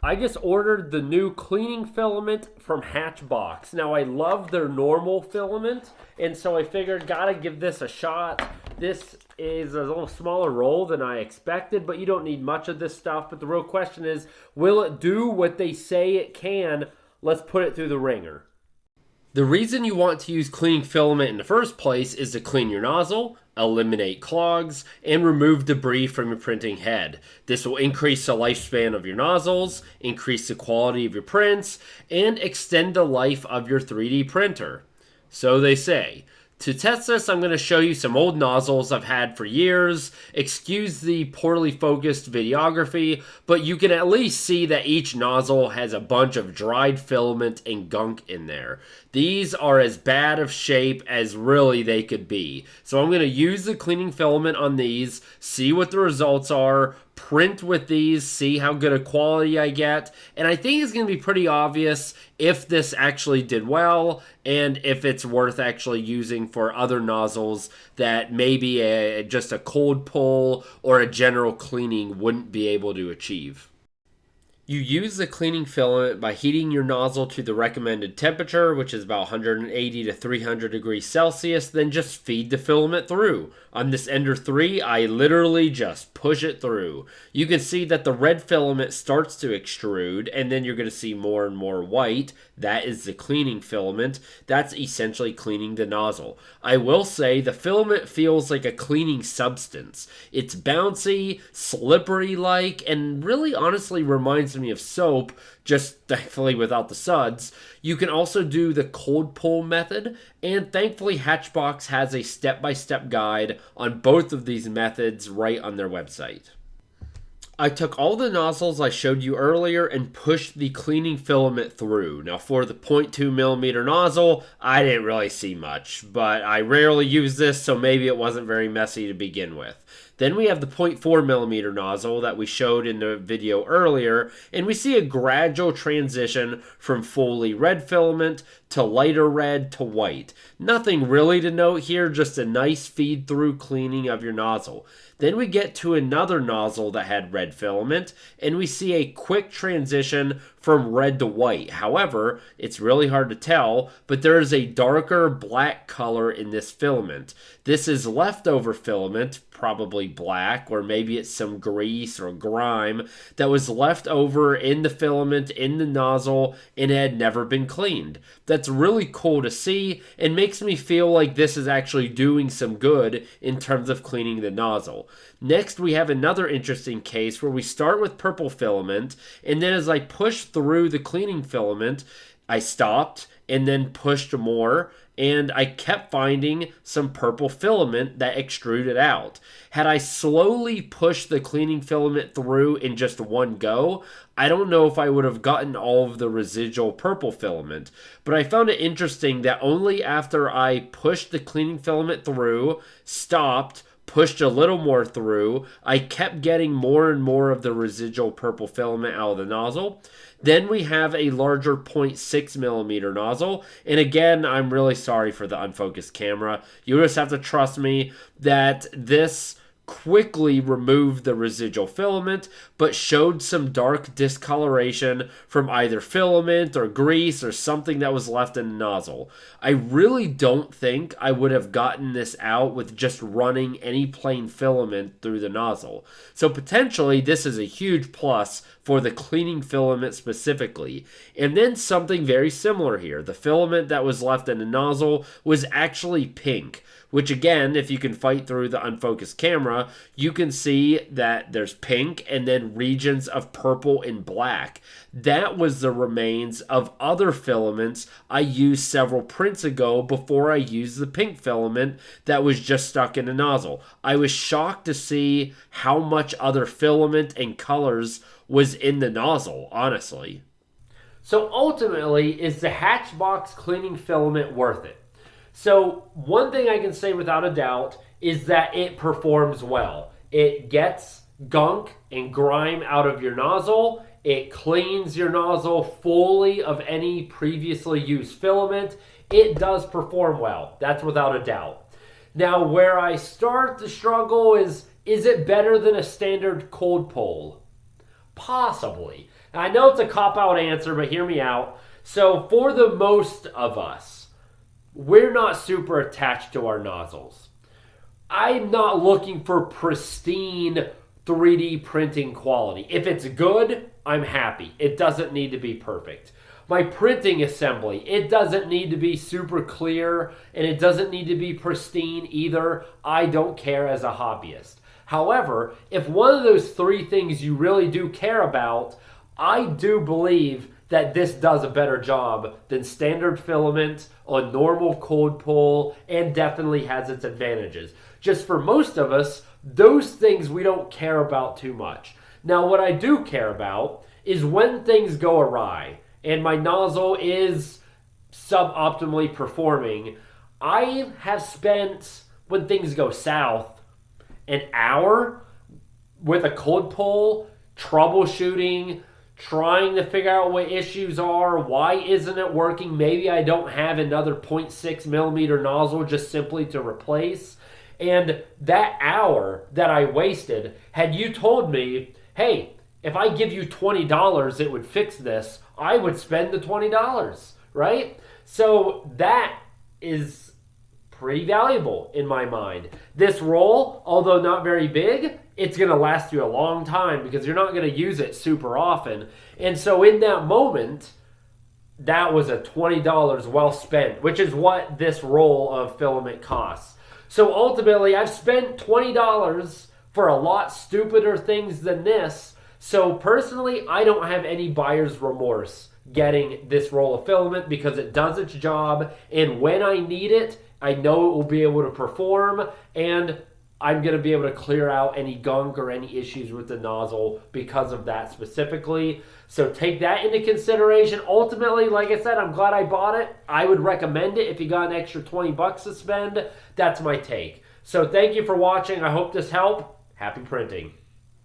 I just ordered the new cleaning filament from Hatchbox. Now, I love their normal filament, and so I figured gotta give this a shot. This is a little smaller roll than I expected, but you don't need much of this stuff. But the real question is, will it do what they say it can? Let's put it through the ringer. The reason you want to use cleaning filament in the first place is to clean your nozzle, eliminate clogs, and remove debris from your printing head. This will increase the lifespan of your nozzles, increase the quality of your prints, and extend the life of your 3D printer. So they say. To test this, I'm going to show you some old nozzles I've had for years. Excuse the poorly focused videography, but you can at least see that each nozzle has a bunch of dried filament and gunk in there. These are as bad of shape as really they could be. So I'm going to use the cleaning filament on these, see what the results are, print with these, see how good a quality I get, and I think it's going to be pretty obvious if this actually did well and if it's worth actually using for other nozzles that maybe just a cold pull or a general cleaning wouldn't be able to achieve. You use the cleaning filament by heating your nozzle to the recommended temperature, which is about 180 to 300 degrees Celsius, then just feed the filament through. On this Ender 3, I literally just push it through. You can see that the red filament starts to extrude, and then you're going to see more and more white. That is the cleaning filament. That's essentially cleaning the nozzle. I will say the filament feels like a cleaning substance. It's bouncy, slippery-like, and really honestly reminds me of soap, just thankfully without the suds. You can also do the cold pull method, and thankfully Hatchbox has a step-by-step guide on both of these methods right on their website. I took all the nozzles I showed you earlier and pushed the cleaning filament through. Now for the 0.2mm nozzle, I didn't really see much, but I rarely use this, so maybe it wasn't very messy to begin with. Then we have the 0.4mm nozzle that we showed in the video earlier, and we see a gradual transition from fully red filament to lighter red to white. Nothing really to note here, just a nice feed-through cleaning of your nozzle. Then we get to another nozzle that had red filament, and we see a quick transition from red to white. However, it's really hard to tell, but there is a darker black color in this filament. This is leftover filament, probably black, or maybe it's some grease or grime that was left over in the filament in the nozzle and had never been cleaned. That's really cool to see and makes me feel like this is actually doing some good in terms of cleaning the nozzle. Next, we have another interesting case where we start with purple filament, and then as I push through the cleaning filament, I stopped and then pushed more, and I kept finding some purple filament that extruded out. Had I slowly pushed the cleaning filament through in just one go, I don't know if I would have gotten all of the residual purple filament, but I found it interesting that only after I pushed the cleaning filament through, stopped, pushed a little more through, I kept getting more and more of the residual purple filament out of the nozzle. Then we have a larger 0.6mm nozzle, and again, I'm really sorry for the unfocused camera. You just have to trust me that this quickly removed the residual filament, but showed some dark discoloration from either filament or grease or something that was left in the nozzle. I really don't think I would have gotten this out with just running any plain filament through the nozzle. So potentially this is a huge plus for the cleaning filament specifically. And then something very similar here. The filament that was left in the nozzle was actually pink, which again, if you can fight through the unfocused camera, you can see that there's pink and then regions of purple and black. That was the remains of other filaments I used several prints ago before I used the pink filament that was just stuck in the nozzle. I was shocked to see how much other filament and colors was in the nozzle, honestly. So ultimately, is the Hatchbox cleaning filament worth it? So one thing I can say without a doubt is that it performs well. It gets gunk and grime out of your nozzle. It cleans your nozzle fully of any previously used filament. It does perform well. That's without a doubt. Now, where I start to struggle is it better than a standard cold pull? Possibly. I know it's a cop-out answer, but hear me out. So for the most of us, we're not super attached to our nozzles. I'm not looking for pristine 3D printing quality. If it's good, I'm happy. It doesn't need to be perfect. My printing assembly, it doesn't need to be super clear and it doesn't need to be pristine either. I don't care as a hobbyist. However, if one of those three things you really do care about, I do believe that this does a better job than standard filament on normal cold pull and definitely has its advantages. Just for most of us, those things we don't care about too much. Now, what I do care about is when things go awry and my nozzle is suboptimally performing, I have spent, when things go south, an hour with a cold pull, troubleshooting, trying to figure out what issues are, why isn't it working, maybe I don't have another 0.6 millimeter nozzle just simply to replace. And that hour that I wasted, had you told me, hey, if I give you $20, it would fix this, I would spend the $20, right? So that is pretty valuable in my mind. This roll, although not very big, it's going to last you a long time because you're not going to use it super often. And so in that moment, that was a $20 well spent, which is what this roll of filament costs. So ultimately, I've spent $20 for a lot stupider things than this. So personally, I don't have any buyer's remorse getting this roll of filament because it does its job. And when I need it, I know it will be able to perform, and I'm going to be able to clear out any gunk or any issues with the nozzle because of that specifically. So take that into consideration. Ultimately, like I said, I'm glad I bought it. I would recommend it if you got an extra 20 bucks to spend. That's my take. So thank you for watching. I hope this helped. Happy printing.